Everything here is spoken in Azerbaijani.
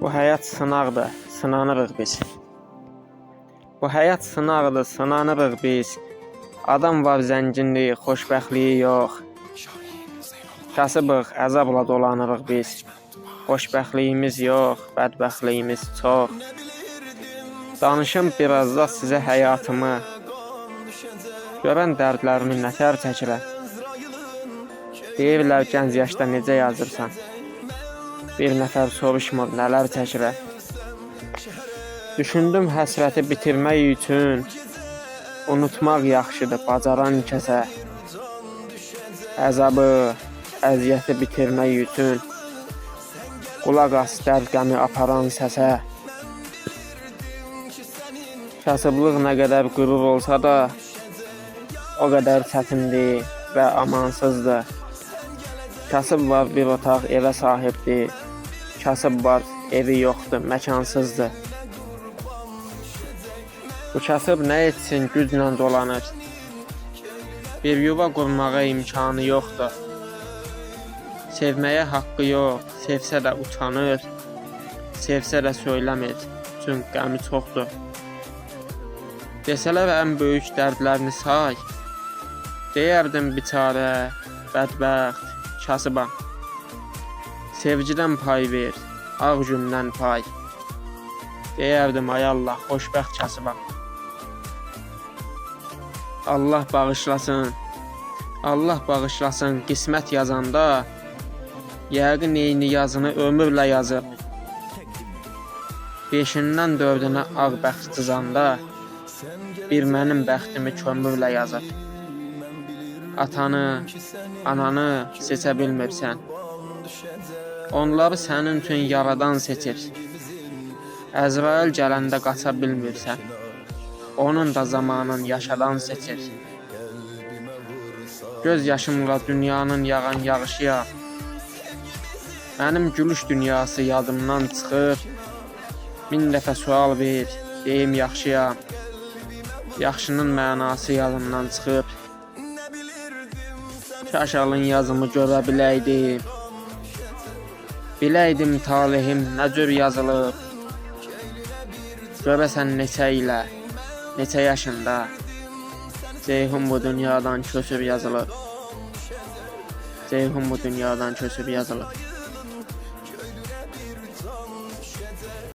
Bu həyat sınaqdır, sınanırıq biz. Bu həyat sınaqdır, sınanırıq biz. Adam var zənginliyi, xoşbəxtliyi yox. Kasıbıq, əzabla dolanırıq biz. Xoşbəxtliyimiz yox, bədbəxtliyimiz çox. Danışım biraz da sizə həyatımı. Görən dərdlərimi nətər çəkirəm. Deyirlər gənc yaşda necə yazırsan. Bir nəfər soruşmur nələr çəkirəm. Düşündüm həsrəti bitirmək üçün. Unutmaq yaxşıdır bacaran kəsə. Əzabı, əziyyəti bitirmək üçün. Qulaq as dərd qəmi aparan səsə. Kasıblıq nə qədər qürur olsa da, o qədər çətindir və amansızdır. Kasıb var bir otaq evə sahibdir. Kasıb var evi yoxdur, məkansızdır. Bu kasıb nə etsin güclə dolanır. Bir yuva qurmağa imkanı yoxdur. Sevməyə haqqı yox, sevsə də utanır. Sevsə də söyləmir, çünki qəmi çoxdur. Desələr ən böyük dərdlərini say. Deyərdim biçarə, bədbəxt, kasıbam. Sevgidən pay ver, ağ gündən pay. Deyərdim ay Allah, xoşbəxt kasıbam. Allah bağışlasın, Allah bağışlasın qismət yazanda. Yəqin eyni yazını ömürlə yazıb. 5-dən 4-ünə ağ bəxt cızanda. Bir mənim bəxtimi kömürlə yazıb. Atanı, ananı seçə bilmirsən. Onları sənin üçün yaradan seçir. Əzrail gələndə qaça bilmirsən. Onun da zamanın yaşadan seçir. Göz yaşımla dünyanın yağan yağışıya. Mənim gülüş dünyası yadımdan çıxıb. 1000 dəfə sual ver, deyim yaxşıyam. Yaxşının mənası yadımdan çıxıb. Kaş alın yazımı görə biləydim. Biləydim talihim nə cür yazılıb. Görəsən neçə ilə, neçə yaşında Ceyhun bu dünyadan köçüb yazılıb. Ceyhun bu dünyadan köçüb yazılıb.